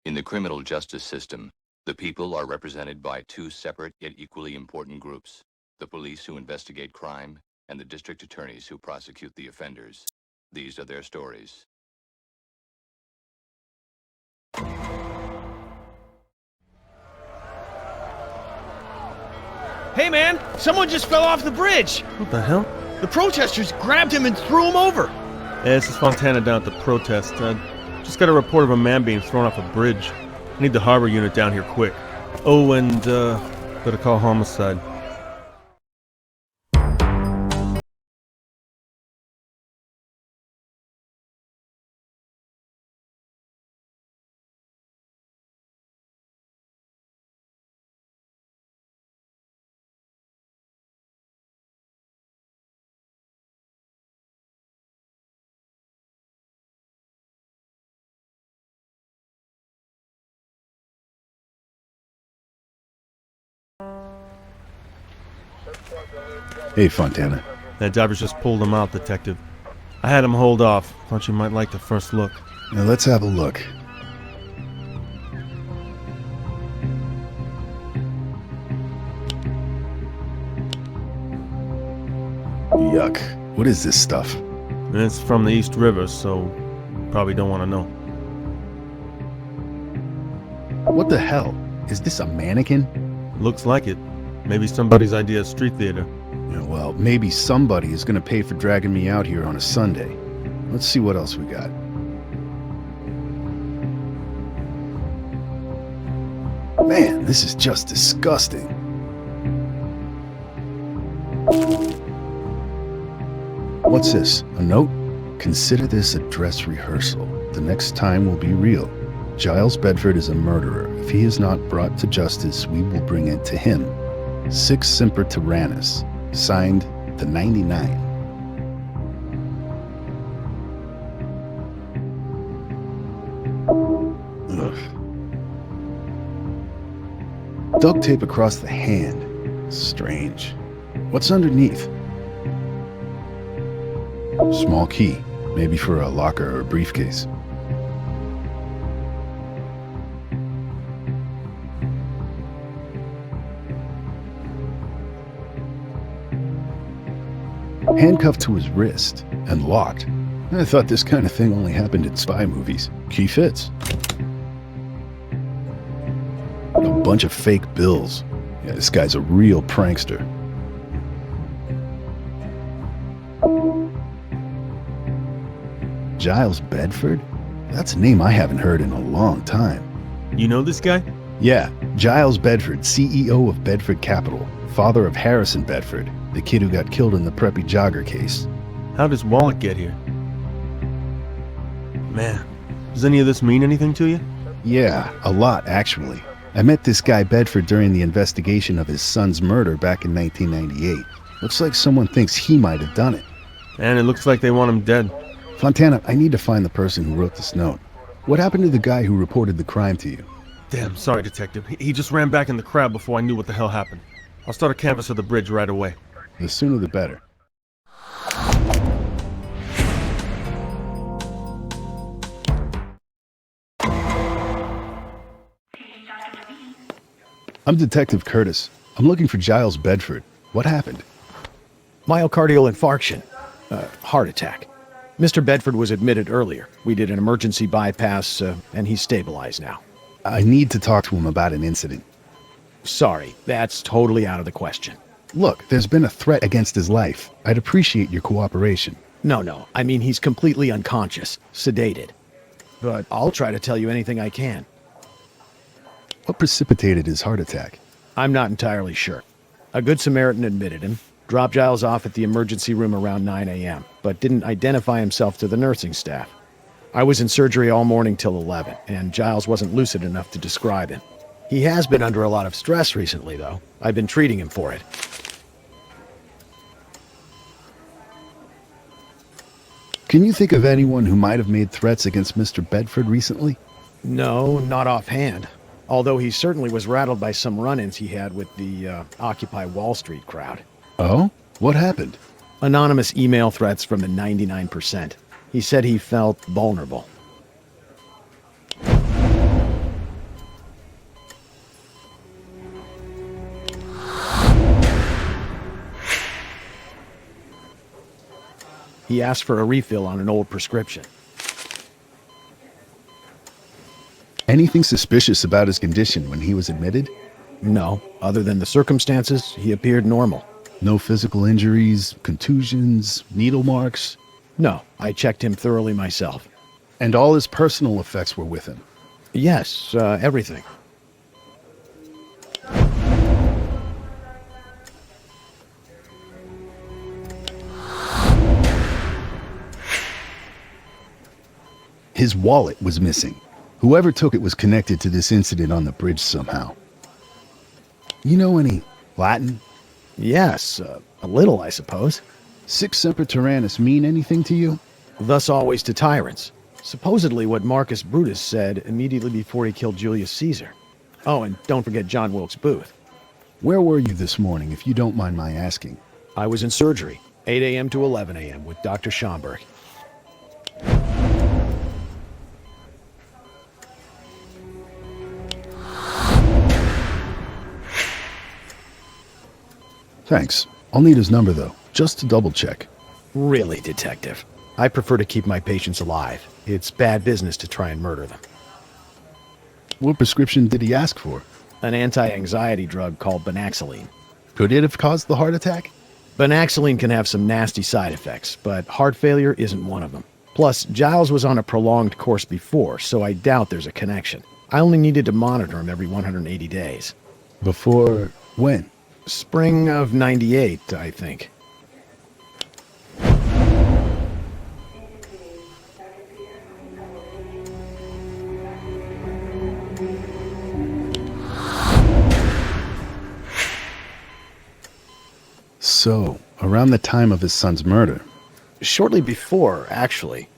In the criminal justice system, the people are represented by two separate yet equally important groups: the police who investigate crime and the district attorneys who prosecute the offenders. These are their stories. Hey man, someone just fell off the bridge! What the hell? The protesters grabbed him and threw him over! Yeah, this is Fontana down at the protest. Just got a report of a man being thrown off a bridge. I need the harbor unit down here quick. Oh, and, better call homicide. Hey, Fontana. That divers just pulled him out, Detective. I had him hold off. Thought you might like the first look. Now let's have a look. Yuck. What is this stuff? It's from the East River, so you probably don't want to know. What the hell? Is this a mannequin? Looks like it. Maybe somebody's idea of street theater. Yeah, well, maybe somebody is going to pay for dragging me out here on a Sunday. Let's see what else we got. Man, this is just disgusting. What's this? A note? Consider this a dress rehearsal. The next time will be real. Giles Bedford is a murderer. If he is not brought to justice, we will bring it to him. Sic Semper Tyrannis. Signed, the 99. Ugh. Duct tape across the hand. Strange. What's underneath? Small key. Maybe for a locker or a briefcase. Handcuffed to his wrist and locked. I thought this kind of thing only happened in spy movies. Key fits. A bunch of fake bills. Yeah, this guy's a real prankster. Giles Bedford? That's a name I haven't heard in a long time. You know this guy? Yeah, Giles Bedford, CEO of Bedford Capital, father of Harrison Bedford, the kid who got killed in the preppy jogger case. How does Wallach get here? Man, does any of this mean anything to you? Yeah, a lot, actually. I met this guy Bedford during the investigation of his son's murder back in 1998. Looks like someone thinks he might have done it. And it looks like they want him dead. Fontana, I need to find the person who wrote this note. What happened to the guy who reported the crime to you? Damn, sorry, Detective. He just ran back in the crowd before I knew what the hell happened. I'll start a canvass of the bridge right away. The sooner the better. I'm Detective Curtis. I'm looking for Giles Bedford. What happened? Myocardial infarction. Heart attack. Mr. Bedford was admitted earlier. We did an emergency bypass, and he's stabilized now. I need to talk to him about an incident. Sorry, that's totally out of the question. Look, there's been a threat against his life. I'd appreciate your cooperation. No, I mean he's completely unconscious, sedated. But I'll try to tell you anything I can. What precipitated his heart attack? I'm not entirely sure. A good Samaritan admitted him, dropped Giles off at the emergency room around 9 a.m., but didn't identify himself to the nursing staff. I was in surgery all morning till 11, and Giles wasn't lucid enough to describe him. He has been under a lot of stress recently, though. I've been treating him for it. Can you think of anyone who might have made threats against Mr. Bedford recently? No, not offhand. Although he certainly was rattled by some run-ins he had with the Occupy Wall Street crowd. Oh? What happened? Anonymous email threats from the 99%. He said he felt vulnerable. He asked for a refill on an old prescription. Anything suspicious about his condition when he was admitted? No, other than the circumstances, he appeared normal. No physical injuries, contusions, needle marks? No, I checked him thoroughly myself. And all his personal effects were with him? Yes, everything. His wallet was missing. Whoever took it was connected to this incident on the bridge somehow. You know any Latin? Yes, a little, I suppose. Sic semper tyrannis mean anything to you? Thus always to tyrants. Supposedly what Marcus Brutus said immediately before he killed Julius Caesar. Oh, and don't forget John Wilkes Booth. Where were you this morning, if you don't mind my asking? I was in surgery, 8 a.m. to 11 a.m. with Dr. Schomburg. Thanks. I'll need his number, though, just to double-check. Really, Detective. I prefer to keep my patients alive. It's bad business to try and murder them. What prescription did he ask for? An anti-anxiety drug called Banaxylene. Could it have caused the heart attack? Banaxylene can have some nasty side effects, but heart failure isn't one of them. Plus, Giles was on a prolonged course before, so I doubt there's a connection. I only needed to monitor him every 180 days. Before when? Spring of '98, I think. So, around the time of his son's murder. Shortly before, actually.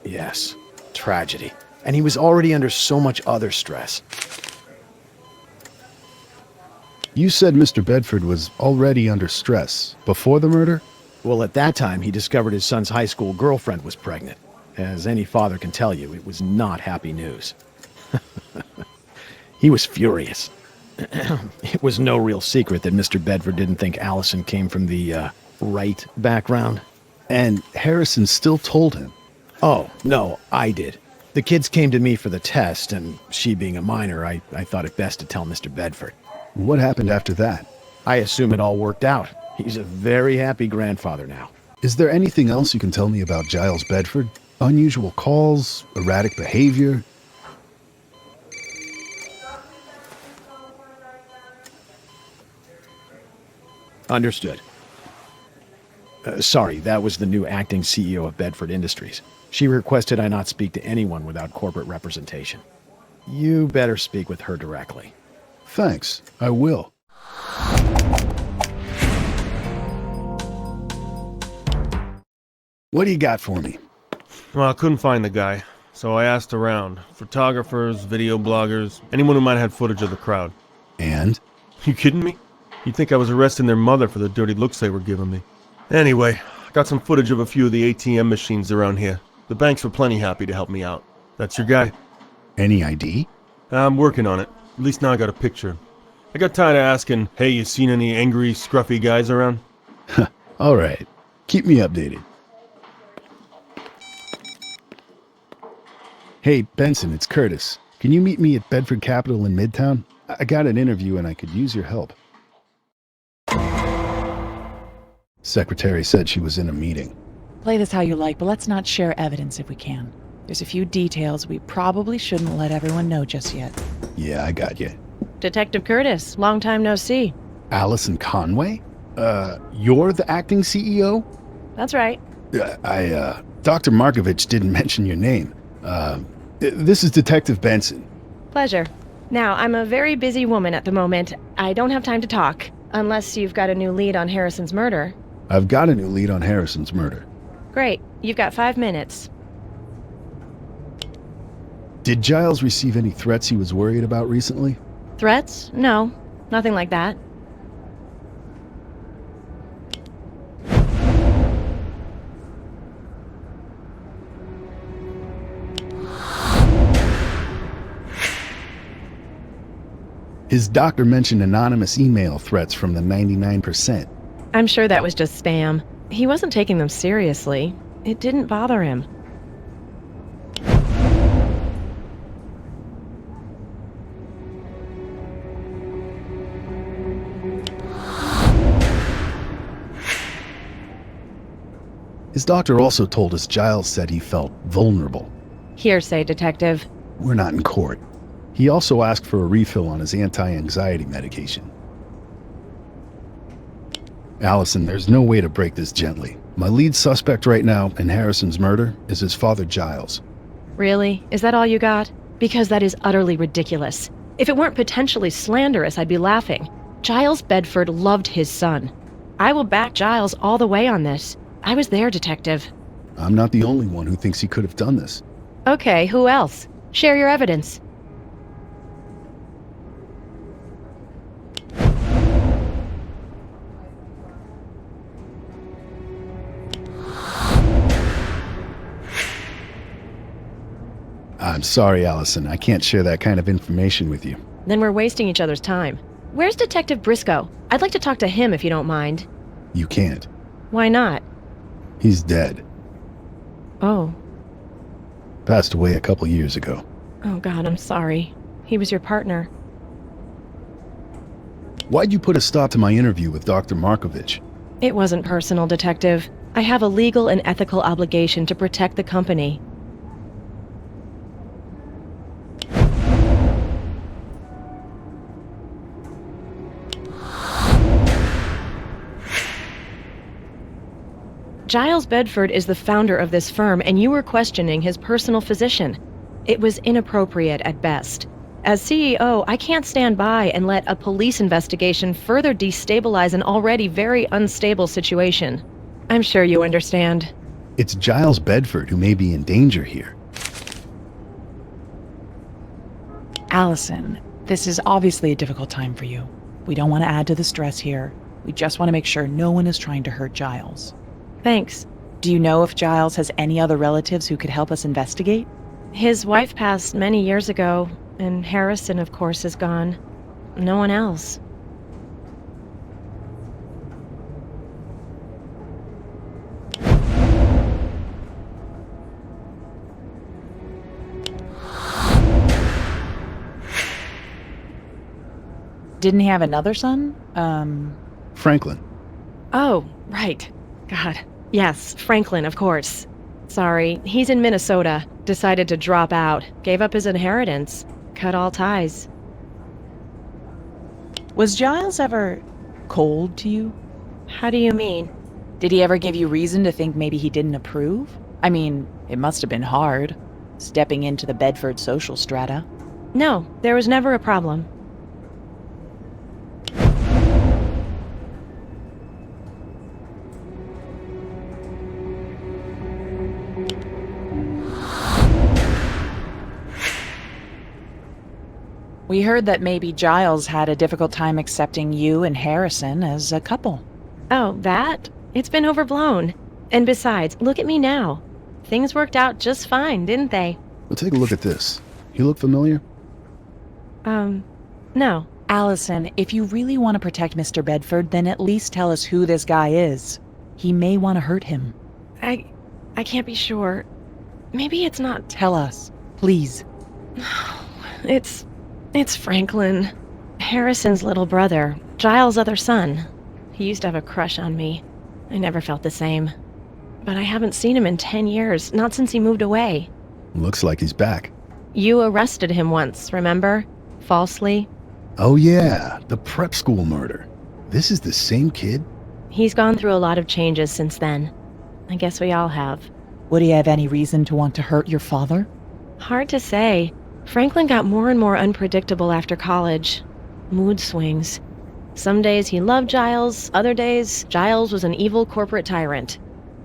Yes, tragedy. And he was already under so much other stress. You said Mr. Bedford was already under stress before the murder? Well, at that time, he discovered his son's high school girlfriend was pregnant. As any father can tell you, it was not happy news. He was furious. It was no real secret that Mr. Bedford didn't think Allison came from the, right background. And Harrison still told him? Oh, no, I did. The kids came to me for the test, and she being a minor, I thought it best to tell Mr. Bedford. What happened after that? I assume it all worked out. He's a very happy grandfather now. Is there anything else you can tell me about Giles Bedford? Unusual calls? Erratic behavior? Understood. Sorry, that was the new acting CEO of Bedford Industries. She requested I not speak to anyone without corporate representation. You better speak with her directly. Thanks, I will. What do you got for me? Well, I couldn't find the guy, so I asked around. Photographers, video bloggers, anyone who might have had footage of the crowd. And? You kidding me? You'd think I was arresting their mother for the dirty looks they were giving me. Anyway, I got some footage of a few of the ATM machines around here. The banks were plenty happy to help me out. That's your guy. Any ID? I'm working on it. At least now I got a picture. I got tired of asking, hey, you seen any angry, scruffy guys around? All right. Keep me updated. Hey, Benson, it's Curtis. Can you meet me at Bedford Capital in Midtown? I got an interview and I could use your help. Secretary said she was in a meeting. Play this how you like, but let's not share evidence if we can. There's a few details we probably shouldn't let everyone know just yet. Yeah, I got you. Detective Curtis, long time no see. Allison Conway? You're the acting CEO? That's right. Dr. Markovich didn't mention your name. This is Detective Benson. Pleasure. Now, I'm a very busy woman at the moment. I don't have time to talk, unless you've got a new lead on Harrison's murder. I've got a new lead on Harrison's murder. Great. You've got 5 minutes. Did Giles receive any threats he was worried about recently? Threats? No. Nothing like that. His doctor mentioned anonymous email threats from the 99%. I'm sure that was just spam. He wasn't taking them seriously. It didn't bother him. His doctor also told us Giles said he felt vulnerable. Hearsay, Detective. We're not in court. He also asked for a refill on his anti-anxiety medication. Allison, there's no way to break this gently. My lead suspect right now in Harrison's murder is his father, Giles. Really? Is that all you got? Because that is utterly ridiculous. If it weren't potentially slanderous, I'd be laughing. Giles Bedford loved his son. I will back Giles all the way on this. I was there, Detective. I'm not the only one who thinks he could have done this. Okay, who else? Share your evidence. I'm sorry, Allison. I can't share that kind of information with you. Then we're wasting each other's time. Where's Detective Briscoe? I'd like to talk to him if you don't mind. You can't. Why not? He's dead. Oh. Passed away a couple years ago. Oh God, I'm sorry. He was your partner. Why'd you put a stop to my interview with Dr. Markovich? It wasn't personal, Detective. I have a legal and ethical obligation to protect the company. Giles Bedford is the founder of this firm, and you were questioning his personal physician. It was inappropriate at best. As CEO, I can't stand by and let a police investigation further destabilize an already very unstable situation. I'm sure you understand. It's Giles Bedford who may be in danger here. Allison, this is obviously a difficult time for you. We don't want to add to the stress here. We just want to make sure no one is trying to hurt Giles. Thanks. Do you know if Giles has any other relatives who could help us investigate? His wife passed many years ago, and Harrison, of course, is gone. No one else. Didn't he have another son? Franklin. Oh, right. God. Yes, Franklin, of course. Sorry, he's in Minnesota. Decided to drop out. Gave up his inheritance. Cut all ties. Was Giles ever cold to you? How do you mean? Did he ever give you reason to think maybe he didn't approve? I mean, it must have been hard, stepping into the Bedford social strata. No, there was never a problem. We heard that maybe Giles had a difficult time accepting you and Harrison as a couple. Oh, that? It's been overblown. And besides, look at me now. Things worked out just fine, didn't they? Well, take a look at this. You look familiar? No. Allison, if you really want to protect Mr. Bedford, then at least tell us who this guy is. He may want to hurt him. I can't be sure. Maybe it's not. Tell us, please. It's Franklin. Harrison's little brother. Giles' other son. He used to have a crush on me. I never felt the same. But I haven't seen him in 10 years, not since he moved away. Looks like he's back. You arrested him once, remember? Falsely. Oh yeah, the prep school murder. This is the same kid? He's gone through a lot of changes since then. I guess we all have. Would he have any reason to want to hurt your father? Hard to say. Franklin got more and more unpredictable after college. Mood swings. Some days he loved Giles, other days Giles was an evil corporate tyrant.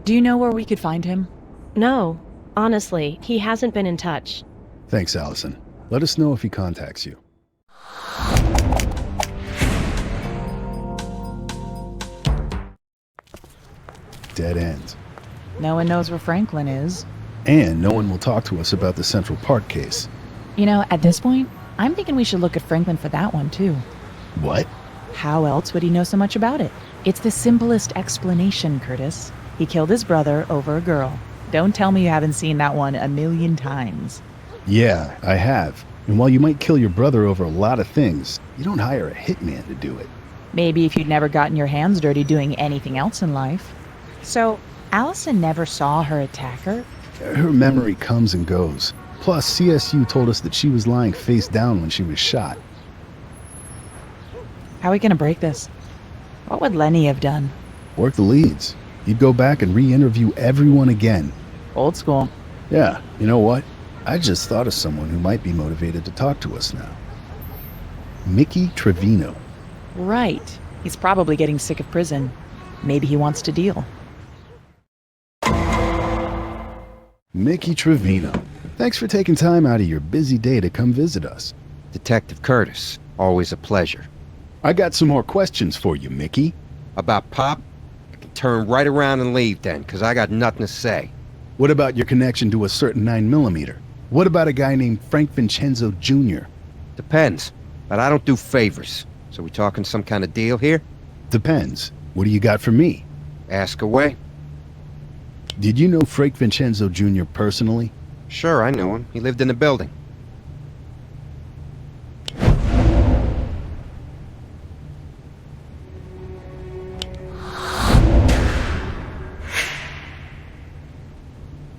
Do you know where we could find him? No, honestly, he hasn't been in touch. Thanks, Allison. Let us know if he contacts you. Dead end. No one knows where Franklin is. And no one will talk to us about the Central Park case. You know, at this point, I'm thinking we should look at Franklin for that one, too. What? How else would he know so much about it? It's the simplest explanation, Curtis. He killed his brother over a girl. Don't tell me you haven't seen that one a million times. Yeah, I have. And while you might kill your brother over a lot of things, you don't hire a hitman to do it. Maybe if you'd never gotten your hands dirty doing anything else in life. So, Allison never saw her attacker? Her memory comes and goes. Plus, CSU told us that she was lying face down when she was shot. How are we gonna break this? What would Lenny have done? Work the leads. You'd go back and re-interview everyone again. Old school. Yeah, you know what? I just thought of someone who might be motivated to talk to us now. Mickey Trevino. Right. He's probably getting sick of prison. Maybe he wants to deal. Mickey Trevino. Thanks for taking time out of your busy day to come visit us. Detective Curtis, always a pleasure. I got some more questions for you, Mickey. About Pop? I can turn right around and leave then, 'cause I got nothing to say. What about your connection to a certain 9mm? What about a guy named Frank Vincenzo Jr.? Depends, but I don't do favors. So we talking some kind of deal here? Depends. What do you got for me? Ask away. Did you know Frank Vincenzo Jr. personally? Sure, I knew him. He lived in the building.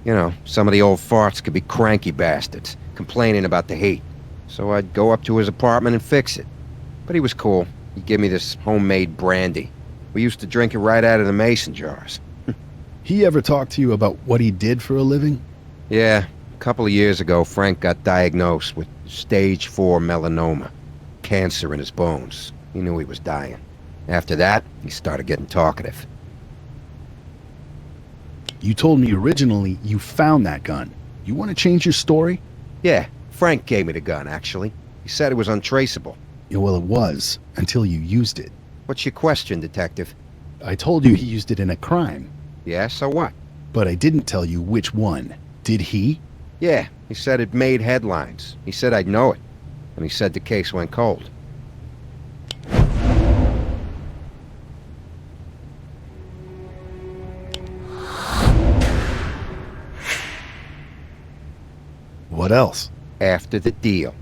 You know, some of the old farts could be cranky bastards, complaining about the heat. So I'd go up to his apartment and fix it. But he was cool. He'd give me this homemade brandy. We used to drink it right out of the mason jars. He ever talked to you about what he did for a living? Yeah, a couple of years ago, Frank got diagnosed with stage 4 melanoma. Cancer in his bones. He knew he was dying. After that, he started getting talkative. You told me originally you found that gun. You want to change your story? Yeah, Frank gave me the gun, actually. He said it was untraceable. Yeah, well, it was, until you used it. What's your question, Detective? I told you he used it in a crime, Yeah, so what? but I didn't tell you which one. Did he? Yeah, he said it made headlines. He said I'd know it. And he said the case went cold. What else? After the deal.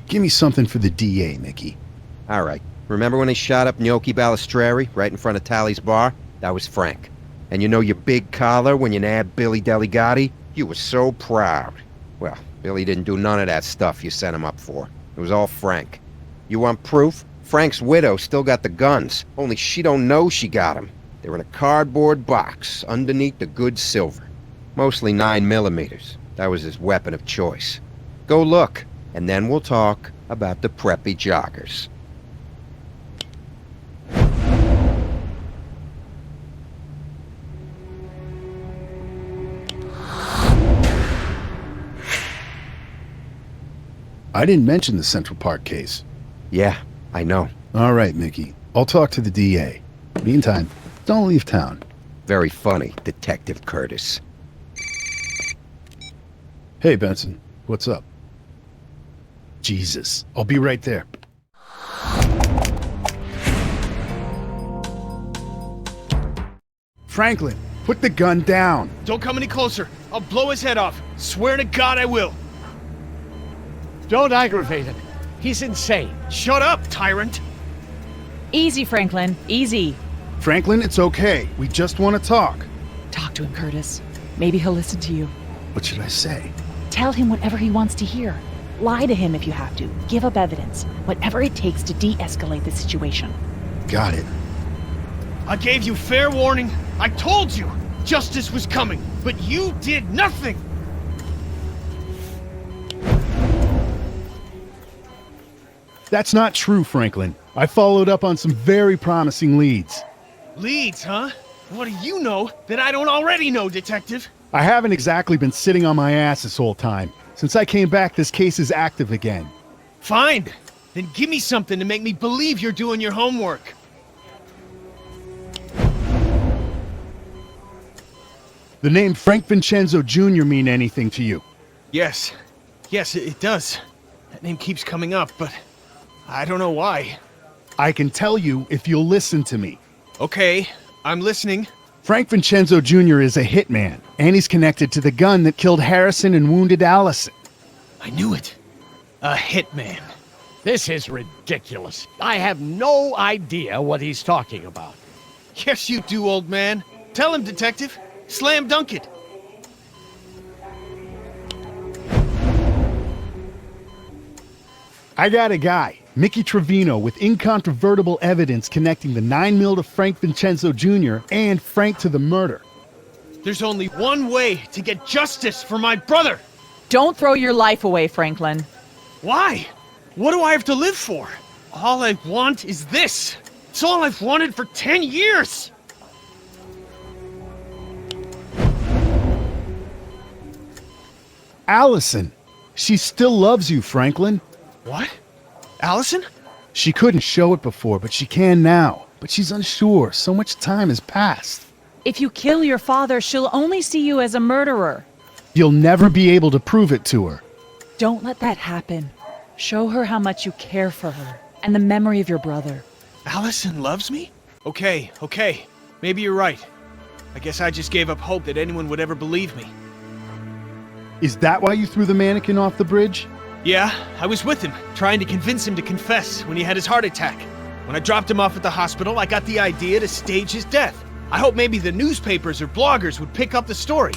Give me something for the DA, Mickey. All right. Remember when they shot up Gnocchi Balistreri right in front of Tally's bar? That was Frank. And you know your big collar when you nabbed Billy Delegati? You were so proud. Well, Billy didn't do none of that stuff you sent him up for. It was all Frank. You want proof? Frank's widow still got the guns, only she don't know she got them. They're in a cardboard box underneath the good silver. Mostly 9mm. That was his weapon of choice. Go look, and then we'll talk about the preppy joggers. I didn't mention the Central Park case. Yeah, I know. All right, Mickey. I'll talk to the DA. Meantime, don't leave town. Very funny, Detective Curtis. Hey, Benson. What's up? Jesus. I'll be right there. Franklin, put the gun down. Don't come any closer. I'll blow his head off. Swear to God I will. Don't aggravate him. He's insane. Shut up, tyrant. Easy, Franklin. Easy. Franklin, it's okay. We just want to talk. Talk to him, Curtis. Maybe he'll listen to you. What should I say? Tell him whatever he wants to hear. Lie to him if you have to. Give up evidence. Whatever it takes to de-escalate the situation. Got it. I gave you fair warning. I told you justice was coming, but you did nothing. That's not true, Franklin. I followed up on some very promising leads. Leads, huh? What do you know that I don't already know, Detective? I haven't exactly been sitting on my ass this whole time. Since I came back, this case is active again. Fine. Then give me something to make me believe you're doing your homework. The name Frank Vincenzo Jr. mean anything to you? Yes. Yes, it does. That name keeps coming up, but I don't know why. I can tell you if you'll listen to me. Okay, I'm listening. Frank Vincenzo Jr. is a hitman, and he's connected to the gun that killed Harrison and wounded Allison. I knew it. A hitman. This is ridiculous. I have no idea what he's talking about. Yes, you do, old man. Tell him, detective. Slam dunk it. I got a guy, Mickey Trevino, with incontrovertible evidence connecting the 9mm to Frank Vincenzo Jr. and Frank to the murder. There's only one way to get justice for my brother. Don't throw your life away, Franklin. Why? What do I have to live for? All I want is this. It's all I've wanted for 10 years. Allison. She still loves you, Franklin. What? Allison? She couldn't show it before, but she can now. But she's unsure. So much time has passed. If you kill your father, she'll only see you as a murderer. You'll never be able to prove it to her. Don't let that happen. Show her how much you care for her and the memory of your brother. Allison loves me? Okay. Maybe you're right. I guess I just gave up hope that anyone would ever believe me. Is that why you threw the mannequin off the bridge? Yeah, I was with him, trying to convince him to confess when he had his heart attack. When I dropped him off at the hospital, I got the idea to stage his death. I hope maybe the newspapers or bloggers would pick up the story.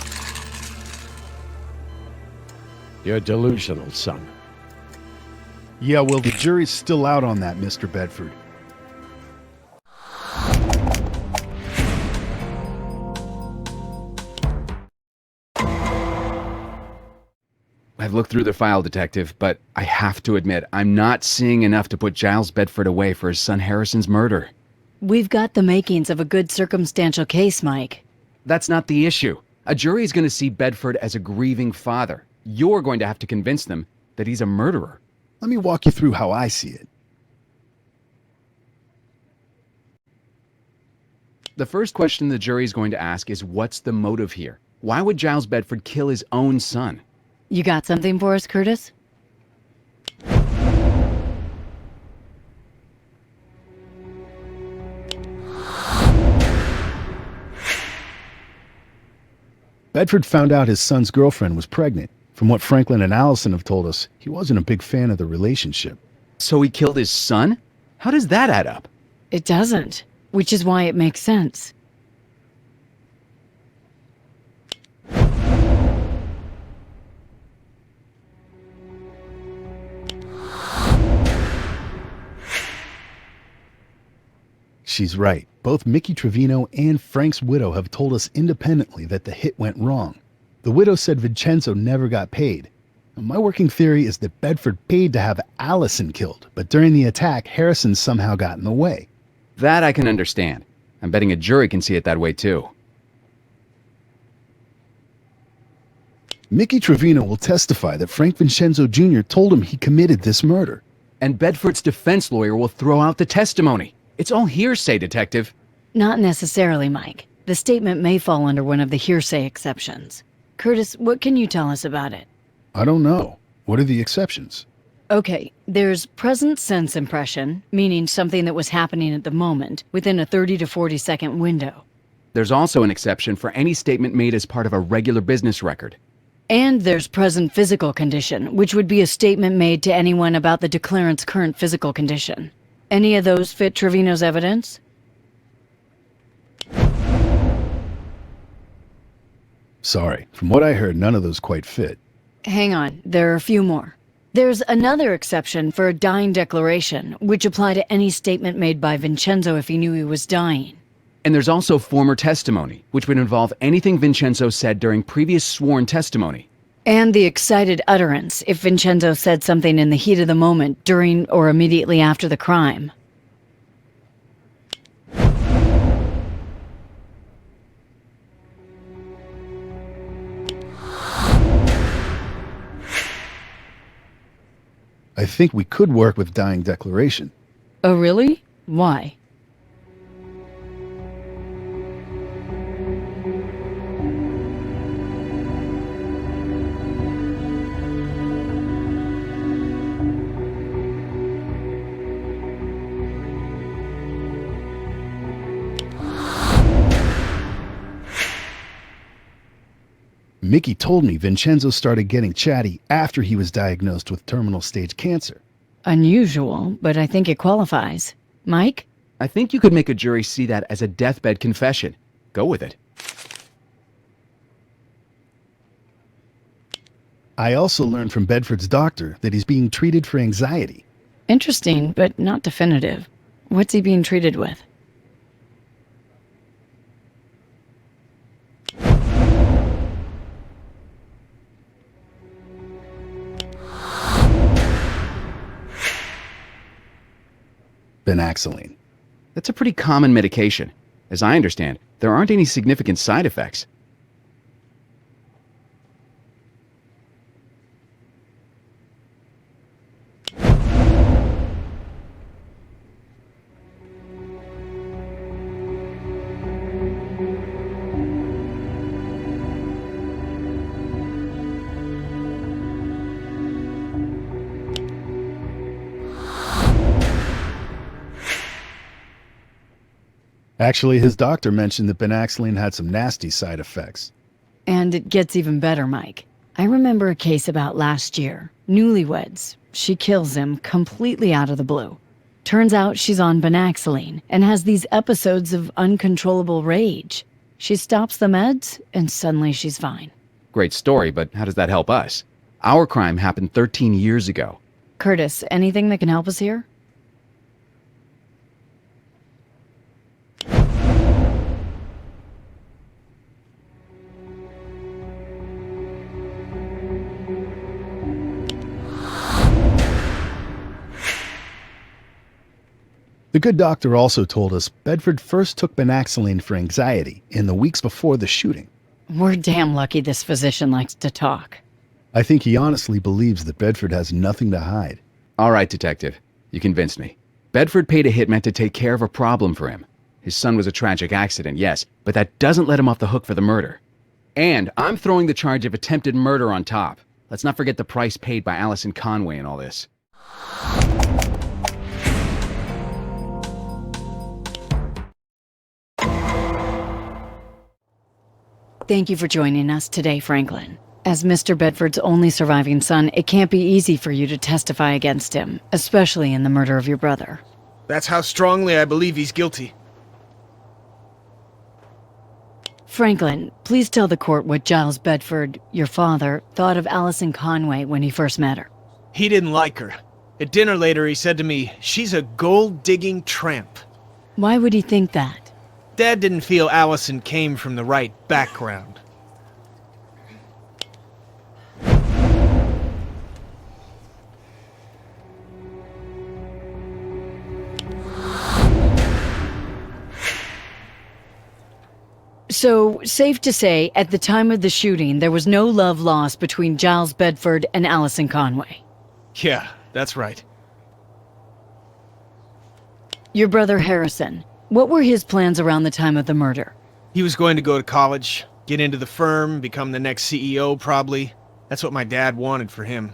You're delusional, son. Yeah, well, the jury's still out on that, Mr. Bedford. I've looked through the file, Detective, but I have to admit, I'm not seeing enough to put Giles Bedford away for his son Harrison's murder. We've got the makings of a good circumstantial case, Mike. That's not the issue. A jury is going to see Bedford as a grieving father. You're going to have to convince them that he's a murderer. Let me walk you through how I see it. The first question the jury is going to ask is, what's the motive here? Why would Giles Bedford kill his own son? You got something for us, Curtis? Bedford found out his son's girlfriend was pregnant. From what Franklin and Allison have told us, he wasn't a big fan of the relationship. So he killed his son? How does that add up? It doesn't, which is why it makes sense. She's right. Both Mickey Trevino and Frank's widow have told us independently that the hit went wrong. The widow said Vincenzo never got paid. My working theory is that Bedford paid to have Allison killed, but during the attack, Harrison somehow got in the way. That I can understand. I'm betting a jury can see it that way too. Mickey Trevino will testify that Frank Vincenzo Jr. told him he committed this murder. And Bedford's defense lawyer will throw out the testimony. It's all hearsay, Detective. Not necessarily, Mike. The statement may fall under one of the hearsay exceptions. Curtis, what can you tell us about it? I don't know. What are the exceptions? Okay, there's present sense impression, meaning something that was happening at the moment, within a 30 to 40 second window. There's also an exception for any statement made as part of a regular business record. And there's present physical condition, which would be a statement made to anyone about the declarant's current physical condition. Any of those fit Trevino's evidence? Sorry, from what I heard, none of those quite fit. Hang on, there are a few more. There's another exception for a dying declaration, which apply to any statement made by Vincenzo if he knew he was dying. And there's also former testimony, which would involve anything Vincenzo said during previous sworn testimony. And the excited utterance, if Vincenzo said something in the heat of the moment, during or immediately after the crime. I think we could work with dying declaration. Oh, really? Why? Mickey told me Vincenzo started getting chatty after he was diagnosed with terminal stage cancer. Unusual, but I think it qualifies. Mike? I think you could make a jury see that as a deathbed confession. Go with it. I also learned from Bedford's doctor that he's being treated for anxiety. Interesting, but not definitive. What's he being treated with? Benaxaline. That's a pretty common medication. As I understand, there aren't any significant side effects. Actually, his doctor mentioned that Benaxaline had some nasty side effects. And it gets even better, Mike. I remember a case about last year. Newlyweds. She kills him completely out of the blue. Turns out she's on Benaxaline and has these episodes of uncontrollable rage. She stops the meds and suddenly she's fine. Great story, but how does that help us? Our crime happened 13 years ago. Curtis, anything that can help us here? The good doctor also told us Bedford first took Benaxaline for anxiety in the weeks before the shooting. We're damn lucky this physician likes to talk. I think he honestly believes that Bedford has nothing to hide. All right, Detective. You convinced me. Bedford paid a hitman to take care of a problem for him. His son was a tragic accident, yes, but that doesn't let him off the hook for the murder. And I'm throwing the charge of attempted murder on top. Let's not forget the price paid by Allison Conway in all this. Thank you for joining us today, Franklin. As Mr. Bedford's only surviving son, it can't be easy for you to testify against him, especially in the murder of your brother. That's how strongly I believe he's guilty. Franklin, please tell the court what Giles Bedford, your father, thought of Allison Conway when he first met her. He didn't like her. At dinner later, he said to me, "She's a gold-digging tramp." Why would he think that? Dad didn't feel Allison came from the right background. So, safe to say, at the time of the shooting, there was no love lost between Giles Bedford and Allison Conway. Yeah, that's right. Your brother Harrison, what were his plans around the time of the murder? He was going to go to college, get into the firm, become the next CEO, probably. That's what my dad wanted for him.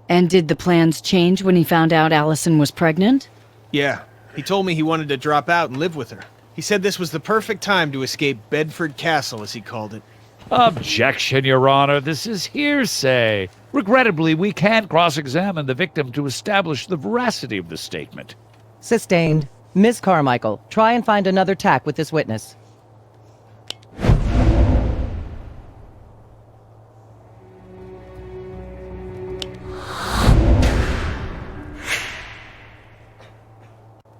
And did the plans change when he found out Allison was pregnant? Yeah, he told me he wanted to drop out and live with her. He said this was the perfect time to escape Bedford Castle, as he called it. Objection, Your Honor. This is hearsay. Regrettably, we can't cross-examine the victim to establish the veracity of the statement. Sustained. Miss Carmichael, try and find another tack with this witness.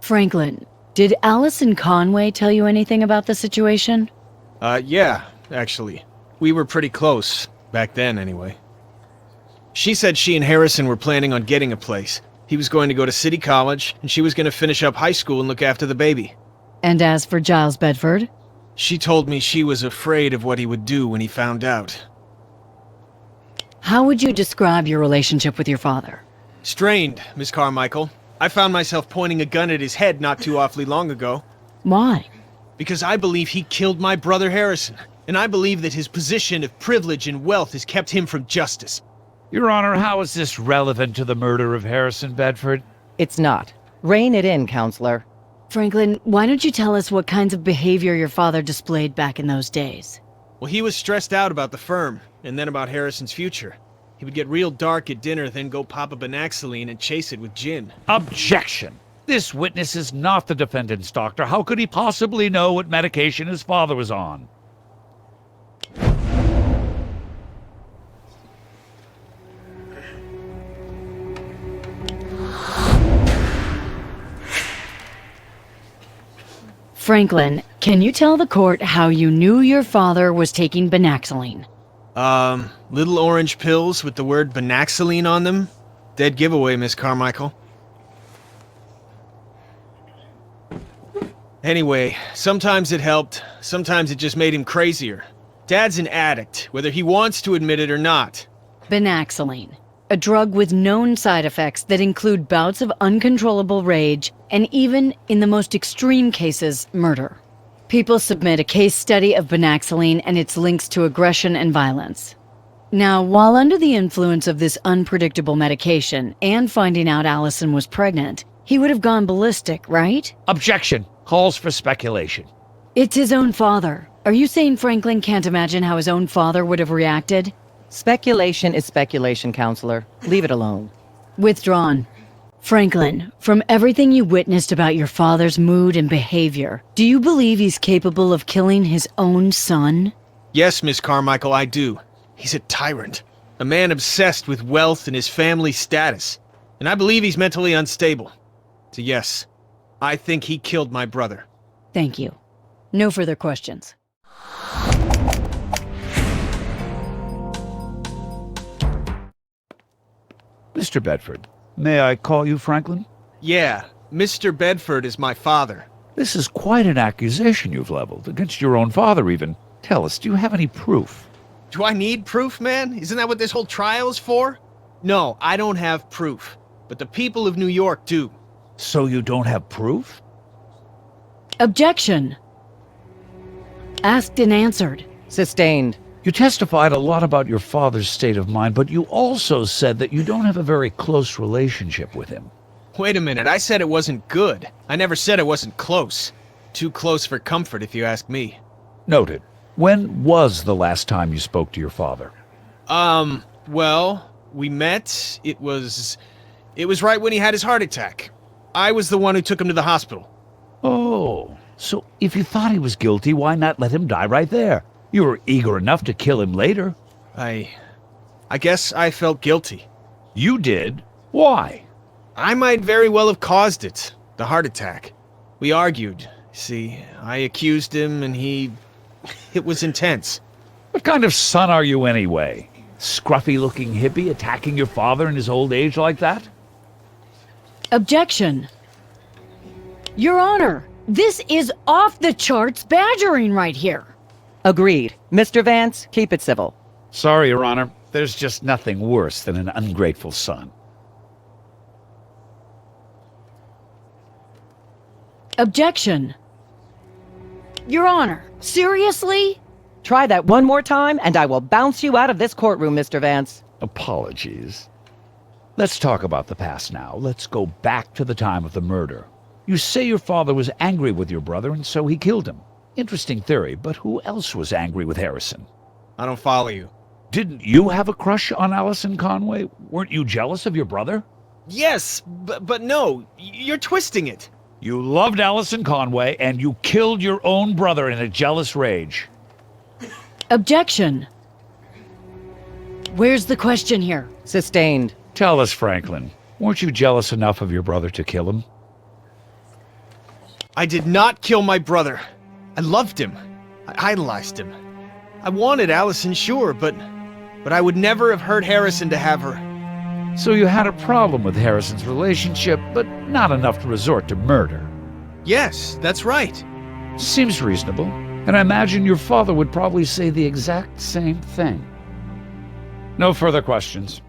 Franklin, did Allison Conway tell you anything about the situation? Yeah, actually. We were pretty close, back then anyway. She said she and Harrison were planning on getting a place. He was going to go to City College, and she was going to finish up high school and look after the baby. And as for Giles Bedford? She told me she was afraid of what he would do when he found out. How would you describe your relationship with your father? Strained, Miss Carmichael. I found myself pointing a gun at his head not too awfully long ago. Why? Because I believe he killed my brother Harrison, and I believe that his position of privilege and wealth has kept him from justice. Your Honor, how is this relevant to the murder of Harrison Bedford? It's not. Rein it in, Counselor. Franklin, why don't you tell us what kinds of behavior your father displayed back in those days? Well, he was stressed out about the firm, and then about Harrison's future. He would get real dark at dinner, then go pop a Banaxoline and chase it with gin. Objection! This witness is not the defendant's doctor. How could he possibly know what medication his father was on? Franklin, can you tell the court how you knew your father was taking Banaxoline? Little orange pills with the word Banaxoline on them? Dead giveaway, Miss Carmichael. Anyway, sometimes it helped, sometimes it just made him crazier. Dad's an addict, whether he wants to admit it or not. Banaxoline, a drug with known side effects that include bouts of uncontrollable rage and even, in the most extreme cases, murder. People submit a case study of Banaxoline and its links to aggression and violence. Now, while under the influence of this unpredictable medication and finding out Allison was pregnant, he would have gone ballistic, right? Objection! Calls for speculation. It's his own father. Are you saying Franklin can't imagine how his own father would have reacted? Speculation is speculation, counselor. Leave it alone. Withdrawn. Franklin, from everything you witnessed about your father's mood and behavior, do you believe he's capable of killing his own son? Yes, Miss Carmichael, I do. He's a tyrant. A man obsessed with wealth and his family status. And I believe he's mentally unstable. So yes, I think he killed my brother. Thank you. No further questions. Mr. Bedford, may I call you Franklin? Yeah, Mr. Bedford is my father. This is quite an accusation you've leveled, against your own father even. Tell us, do you have any proof? Do I need proof, man? Isn't that what this whole trial is for? No, I don't have proof. But the people of New York do. So you don't have proof? Objection. Asked and answered. Sustained. You testified a lot about your father's state of mind, but you also said that you don't have a very close relationship with him. Wait a minute, I said it wasn't good. I never said it wasn't close. Too close for comfort, if you ask me. Noted. When was the last time you spoke to your father? Well, we met. It was right when he had his heart attack. I was the one who took him to the hospital. Oh, so if you thought he was guilty, why not let him die right there? You were eager enough to kill him later. I guess I felt guilty. You did? Why? I might very well have caused it. The heart attack. We argued. See, I accused him and it was intense. What kind of son are you anyway? Scruffy-looking hippie attacking your father in his old age like that? Objection. Your Honor, this is off-the-charts badgering right here. Agreed. Mr. Vance, keep it civil. Sorry, Your Honor. There's just nothing worse than an ungrateful son. Objection. Your Honor, seriously? Try that one more time, and I will bounce you out of this courtroom, Mr. Vance. Apologies. Let's talk about the past now. Let's go back to the time of the murder. You say your father was angry with your brother, and so he killed him. Interesting theory, but who else was angry with Harrison? I don't follow you. Didn't you have a crush on Allison Conway? Weren't you jealous of your brother? Yes, but no, you're twisting it. You loved Allison Conway, and you killed your own brother in a jealous rage. Objection. Where's the question here? Sustained. Tell us, Franklin, weren't you jealous enough of your brother to kill him? I did not kill my brother. I loved him. I idolized him. I wanted Allison, sure, but I would never have hurt Harrison to have her. So you had a problem with Harrison's relationship, but not enough to resort to murder. Yes, that's right. Seems reasonable, and I imagine your father would probably say the exact same thing. No further questions.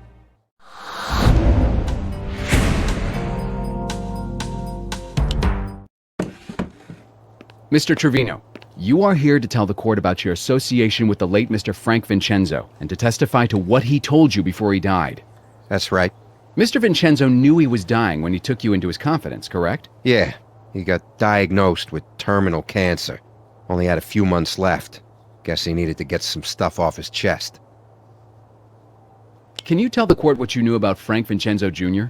Mr. Trevino, you are here to tell the court about your association with the late Mr. Frank Vincenzo and to testify to what he told you before he died. That's right. Mr. Vincenzo knew he was dying when he took you into his confidence, correct? Yeah, he got diagnosed with terminal cancer. Only had a few months left. Guess he needed to get some stuff off his chest. Can you tell the court what you knew about Frank Vincenzo Jr.?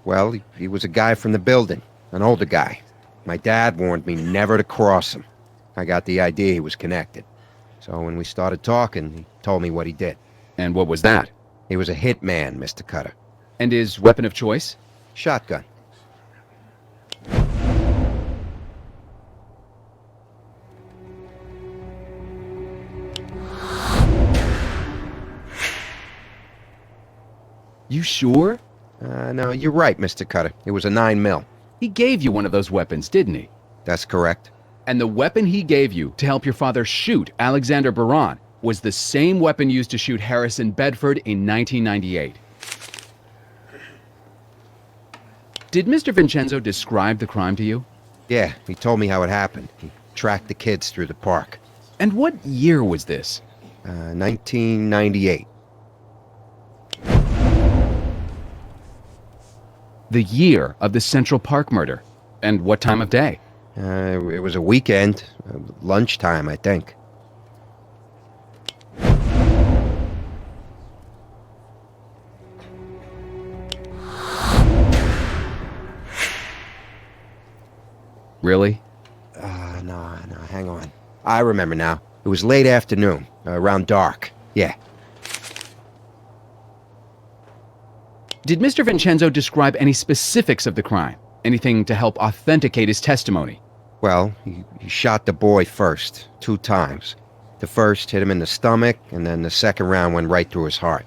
Well, he was a guy from the building, an older guy. My dad warned me never to cross him. I got the idea he was connected. So when we started talking, he told me what he did. And what was that? He was a hitman, Mr. Cutter. And his weapon of choice? Shotgun. You sure? No, you're right, Mr. Cutter. It was a 9mm. He gave you one of those weapons, didn't he? That's correct. And the weapon he gave you to help your father shoot Alexander Baran was the same weapon used to shoot Harrison Bedford in 1998. Did Mr. Vincenzo describe the crime to you? Yeah, he told me how it happened. He tracked the kids through the park. And what year was this? 1998. The year of the Central Park murder. And what time of day? It was a weekend. Lunchtime, I think. Really? No, hang on. I remember now. It was late afternoon, around dark. Yeah. Did Mr. Vincenzo describe any specifics of the crime? Anything to help authenticate his testimony? Well, he shot the boy first, 2 times. The first hit him in the stomach, and then the second round went right through his heart.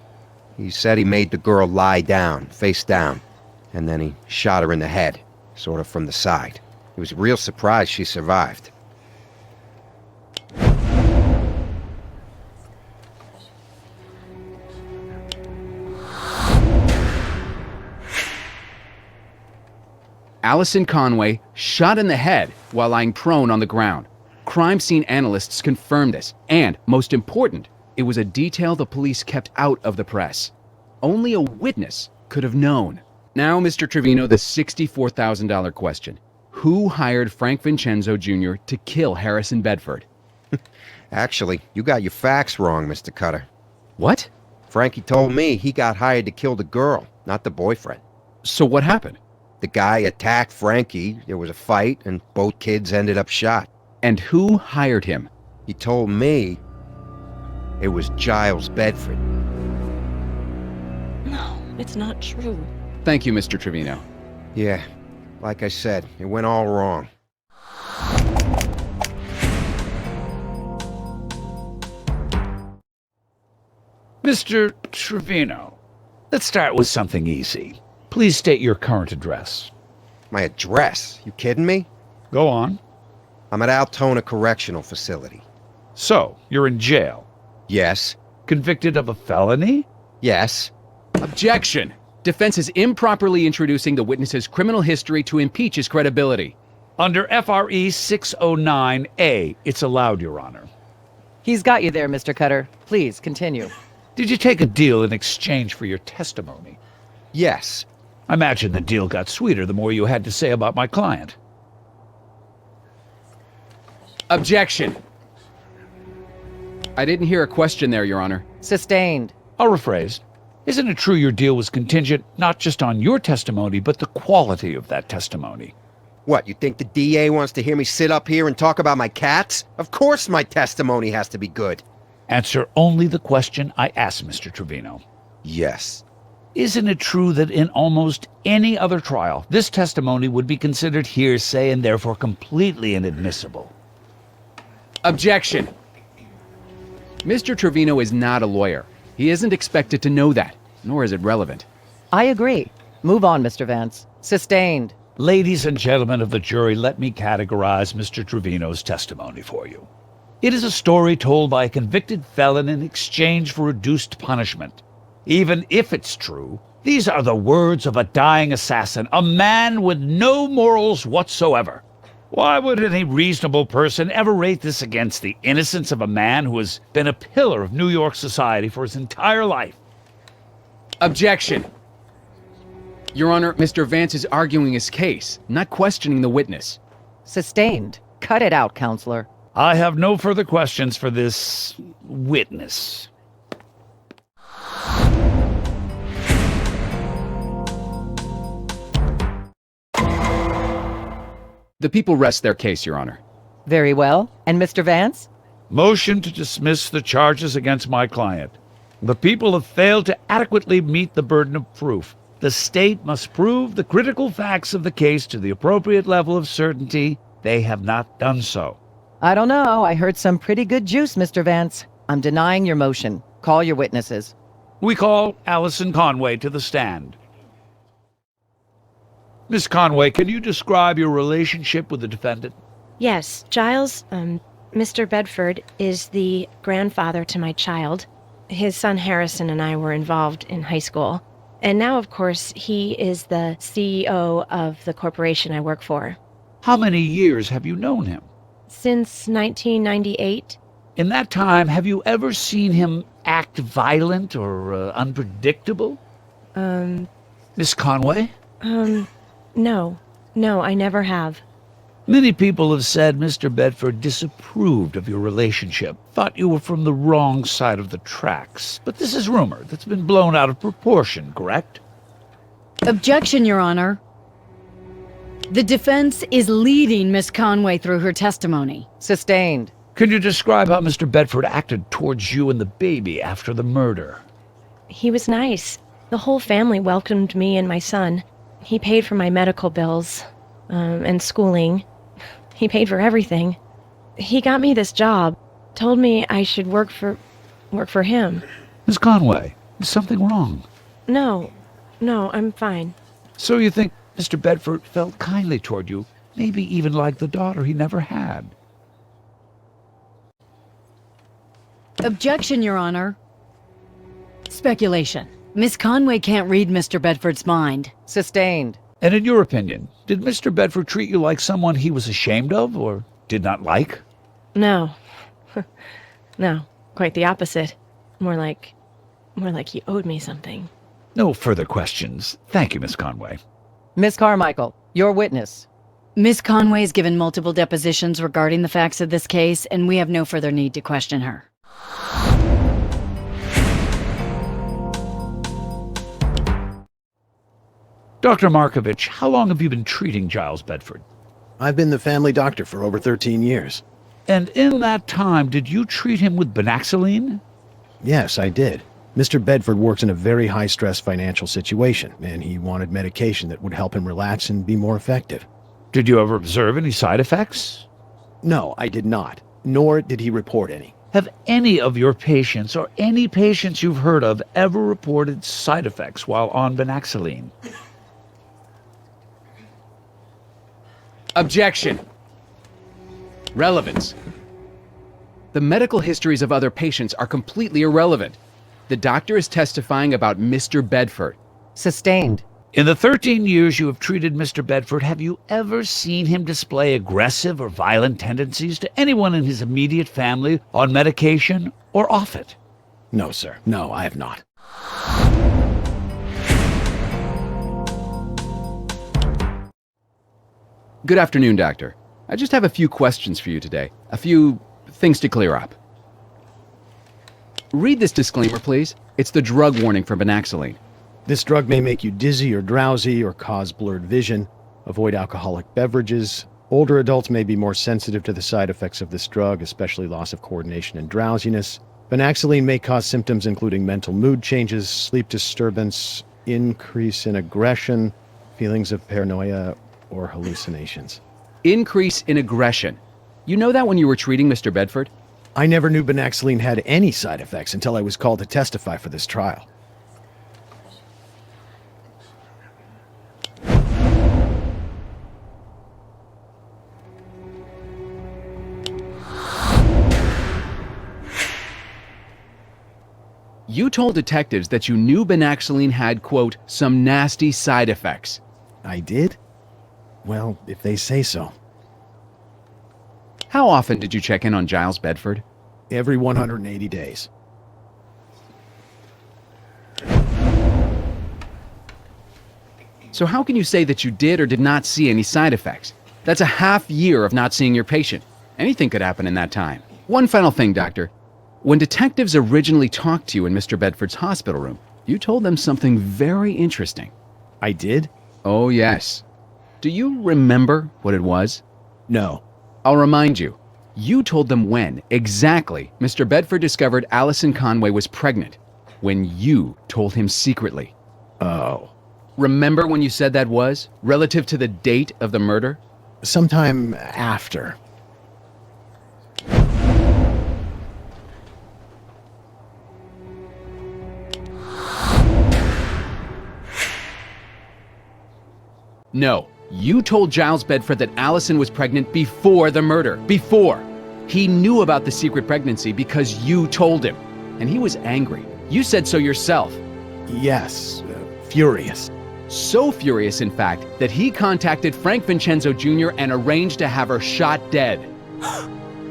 He said he made the girl lie down, face down, and then he shot her in the head, sort of from the side. He was real surprised she survived. Allison Conway shot in the head while lying prone on the ground. Crime scene analysts confirmed this, and, most important, it was a detail the police kept out of the press. Only a witness could have known. Now, Mr. Trevino, the $64,000 question. Who hired Frank Vincenzo Jr. to kill Harrison Bedford? Actually, you got your facts wrong, Mr. Cutter. What? Frankie told me he got hired to kill the girl, not the boyfriend. So what happened? The guy attacked Frankie, there was a fight, and both kids ended up shot. And who hired him? He told me it was Giles Bedford. No, it's not true. Thank you, Mr. Trevino. Yeah, like I said, it went all wrong. Mr. Trevino, let's start with something easy. Please state your current address. My address? You kidding me? Go on. I'm at Altona Correctional Facility. So, you're in jail. Yes. Convicted of a felony? Yes. Objection! Defense is improperly introducing the witness's criminal history to impeach his credibility. Under FRE 609A, it's allowed, Your Honor. He's got you there, Mr. Cutter. Please, continue. Did you take a deal in exchange for your testimony? Yes. I imagine the deal got sweeter the more you had to say about my client. Objection! I didn't hear a question there, Your Honor. Sustained. I'll rephrase. Isn't it true your deal was contingent not just on your testimony, but the quality of that testimony? What, you think the DA wants to hear me sit up here and talk about my cats? Of course my testimony has to be good. Answer only the question I asked, Mr. Trevino. Yes. Isn't it true that in almost any other trial, this testimony would be considered hearsay and therefore completely inadmissible? Objection! Mr. Trevino is not a lawyer. He isn't expected to know that, nor is it relevant. I agree. Move on, Mr. Vance. Sustained. Ladies and gentlemen of the jury, let me categorize Mr. Trevino's testimony for you. It is a story told by a convicted felon in exchange for reduced punishment. Even if it's true, these are the words of a dying assassin, a man with no morals whatsoever. Why would any reasonable person ever rate this against the innocence of a man who has been a pillar of New York society for his entire life? Objection! Your Honor, Mr. Vance is arguing his case, not questioning the witness. Sustained. Cut it out, counselor. I have no further questions for this witness. The people rest their case, Your Honor. Very well. And Mr. Vance? Motion to dismiss the charges against my client. The people have failed to adequately meet the burden of proof. The state must prove the critical facts of the case to the appropriate level of certainty. They have not done so. I don't know. I heard some pretty good juice, Mr. Vance. I'm denying your motion. Call your witnesses. We call Allison Conway to the stand. Miss Conway, can you describe your relationship with the defendant? Yes, Giles, Mr. Bedford is the grandfather to my child. His son Harrison and I were involved in high school. And now, of course, he is the CEO of the corporation I work for. How many years have you known him? Since 1998. In that time, have you ever seen him act violent or unpredictable? Miss Conway? No, I never have. Many people have said Mr. Bedford disapproved of your relationship, thought you were from the wrong side of the tracks. But this is rumor that's been blown out of proportion, correct? Objection, Your Honor. The defense is leading Miss Conway through her testimony. Sustained. Can you describe how Mr. Bedford acted towards you and the baby after the murder? He was nice. The whole family welcomed me and my son. He paid for my medical bills, and schooling. He paid for everything. He got me this job, told me I should work for him. Miss Conway, is something wrong? No, I'm fine. So you think Mr. Bedford felt kindly toward you, maybe even like the daughter he never had? Objection, Your Honor. Speculation. Miss Conway can't read Mr. Bedford's mind. Sustained. And in your opinion, did Mr. Bedford treat you like someone he was ashamed of or did not like? No. No, quite the opposite. More like he owed me something. No further questions. Thank you, Miss Conway. Miss Carmichael, your witness. Miss Conway has given multiple depositions regarding the facts of this case, and we have no further need to question her. Dr. Markovich, how long have you been treating Giles Bedford? I've been the family doctor for over 13 years. And in that time, did you treat him with Banaxylene? Yes, I did. Mr. Bedford works in a very high-stress financial situation, and he wanted medication that would help him relax and be more effective. Did you ever observe any side effects? No, I did not, nor did he report any. Have any of your patients or any patients you've heard of ever reported side effects while on Banaxylene? Objection. Relevance. The medical histories of other patients are completely irrelevant. The doctor is testifying about Mr. Bedford. Sustained. In the 13 years you have treated Mr. Bedford, have you ever seen him display aggressive or violent tendencies to anyone in his immediate family on medication or off it? No, sir. No, I have not. Good afternoon, Doctor. I just have a few questions for you today. A few things to clear up. Read this disclaimer, please. It's the drug warning for Banaxylene. This drug may make you dizzy or drowsy or cause blurred vision. Avoid alcoholic beverages. Older adults may be more sensitive to the side effects of this drug, especially loss of coordination and drowsiness. Banaxylene may cause symptoms including mental mood changes, sleep disturbance, increase in aggression, feelings of paranoia, or hallucinations. Increase in aggression. You know that when you were treating Mr. Bedford? I never knew Banaxylene had any side effects until I was called to testify for this trial. You told detectives that you knew Banaxylene had, quote, some nasty side effects. I did? Well, if they say so. How often did you check in on Giles Bedford? Every 180 days. So how can you say that you did or did not see any side effects? That's a half year of not seeing your patient. Anything could happen in that time. One final thing, Doctor. When detectives originally talked to you in Mr. Bedford's hospital room, you told them something very interesting. I did? Oh, yes. Do you remember what it was? No. I'll remind you. You told them when, exactly, Mr. Bedford discovered Allison Conway was pregnant. When you told him secretly. Oh. Remember when you said that was? Relative to the date of the murder? Sometime after. No. You told Giles Bedford that Allison was pregnant before the murder. Before. He knew about the secret pregnancy because you told him. And he was angry. You said so yourself. Yes. Furious. So furious, in fact, that he contacted Frank Vincenzo Jr. and arranged to have her shot dead.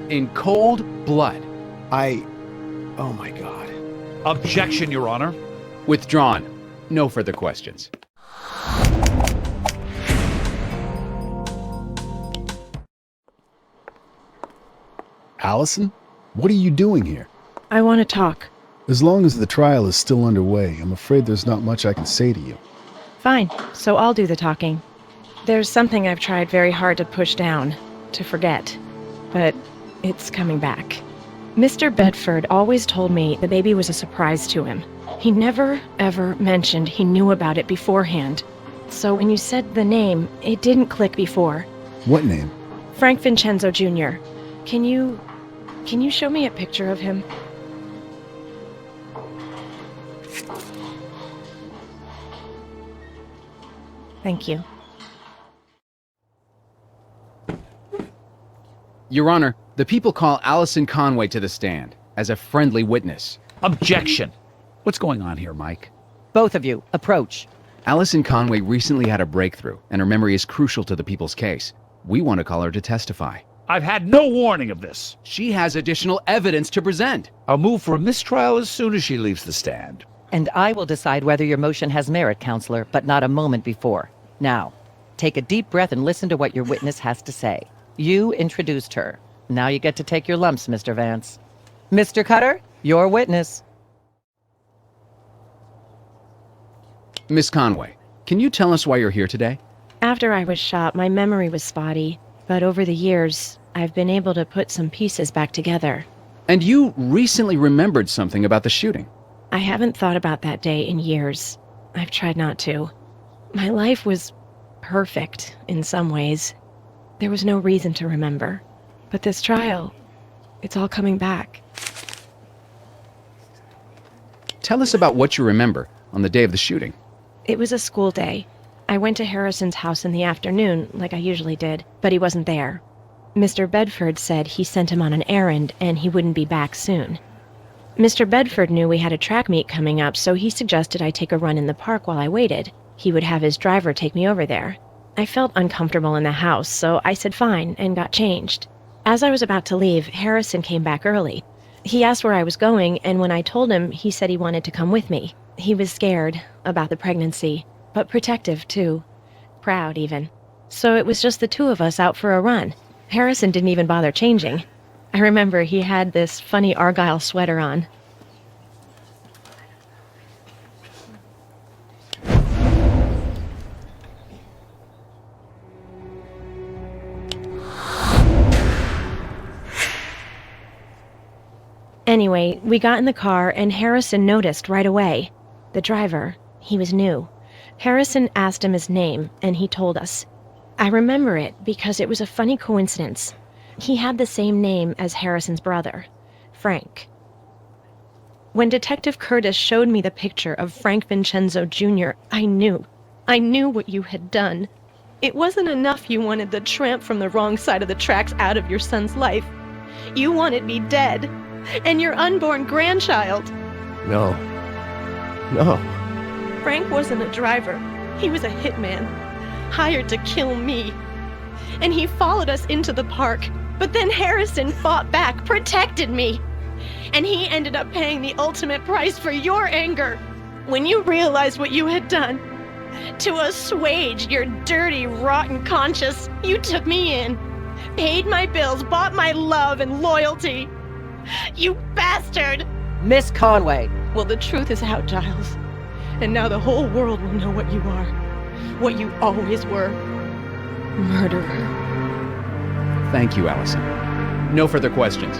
In cold blood. Oh my God. Objection, Your Honor. Withdrawn. No further questions. Allison, what are you doing here? I want to talk. As long as the trial is still underway, I'm afraid there's not much I can say to you. Fine, so I'll do the talking. There's something I've tried very hard to push down, to forget, but it's coming back. Mr. Bedford always told me the baby was a surprise to him. He never, ever mentioned he knew about it beforehand. So when you said the name, it didn't click before. What name? Frank Vincenzo Jr. Can you show me a picture of him? Thank you. Your Honor, the people call Allison Conway to the stand as a friendly witness. Objection. What's going on here, Mike? Both of you, approach. Allison Conway recently had a breakthrough, and her memory is crucial to the people's case. We want to call her to testify. I've had no warning of this. She has additional evidence to present. I'll move for a mistrial as soon as she leaves the stand. And I will decide whether your motion has merit, Counselor, but not a moment before. Now, take a deep breath and listen to what your witness has to say. You introduced her. Now you get to take your lumps, Mr. Vance. Mr. Cutter, your witness. Miss Conway, can you tell us why you're here today? After I was shot, my memory was spotty, but over the years, I've been able to put some pieces back together. And you recently remembered something about the shooting. I haven't thought about that day in years. I've tried not to. My life was perfect in some ways. There was no reason to remember. But this trial, it's all coming back. Tell us about what you remember on the day of the shooting. It was a school day. I went to Harrison's house in the afternoon, like I usually did, but he wasn't there. Mr. Bedford said he sent him on an errand and he wouldn't be back soon. Mr. Bedford knew we had a track meet coming up, so he suggested I take a run in the park while I waited. He would have his driver take me over there. I felt uncomfortable in the house, so I said fine and got changed. As I was about to leave, Harrison came back early. He asked where I was going, and when I told him, he said he wanted to come with me. He was scared about the pregnancy, but protective too. Proud, even. So it was just the two of us out for a run. Harrison didn't even bother changing. I remember he had this funny Argyle sweater on. Anyway, we got in the car and Harrison noticed right away. The driver, he was new. Harrison asked him his name and he told us. I remember it because it was a funny coincidence. He had the same name as Harrison's brother, Frank. When Detective Curtis showed me the picture of Frank Vincenzo Jr., I knew what you had done. It wasn't enough you wanted the tramp from the wrong side of the tracks out of your son's life. You wanted me dead. And your unborn grandchild. No. Frank wasn't a driver. He was a hitman, hired to kill me. And he followed us into the park. But then Harrison fought back, protected me. And he ended up paying the ultimate price for your anger. When you realized what you had done, to assuage your dirty, rotten conscience, you took me in. paid my bills, bought my love and loyalty. You bastard! Miss Conway! Well, the truth is out, Giles. And now the whole world will know what you are. What you always were. Murderer. Thank you, Allison. No further questions.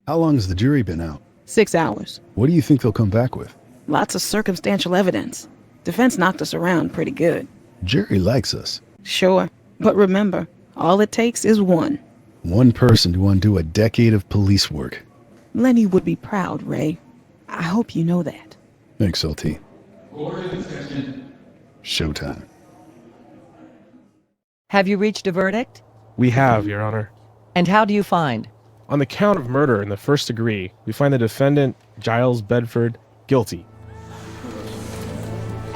How long has the jury been out? 6 hours. What do you think they'll come back with? Lots of circumstantial evidence. Defense knocked us around pretty good. Jury likes us. Sure. But remember, all it takes is one. One person to undo a decade of police work. Lenny would be proud, Ray. I hope you know that. Thanks, LT. Showtime. Have you reached a verdict? We have, Your Honor. And how do you find? On the count of murder in the first degree, we find the defendant, Giles Bedford, guilty.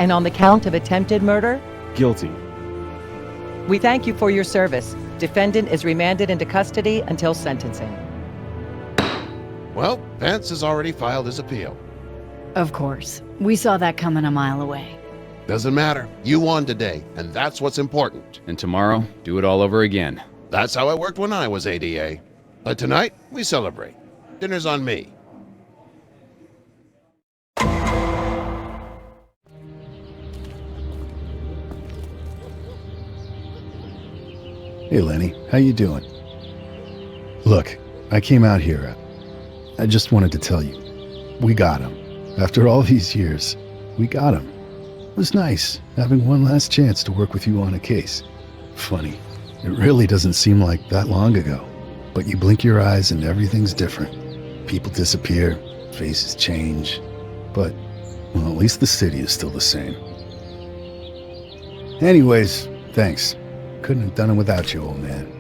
And on the count of attempted murder? Guilty. We thank you for your service. Defendant is remanded into custody until sentencing. Well, Vance has already filed his appeal. Of course. We saw that coming a mile away. Doesn't matter. You won today, and that's what's important. And tomorrow, do it all over again. That's how it worked when I was ADA. But tonight, we celebrate. Dinner's on me. Hey, Lenny. How you doing? Look, I came out here. I just wanted to tell you. We got him. After all these years, we got him. It was nice having one last chance to work with you on a case. Funny. It really doesn't seem like that long ago. But you blink your eyes and everything's different. People disappear, faces change. But, well, at least the city is still the same. Anyways, thanks. Couldn't have done it without you, old man.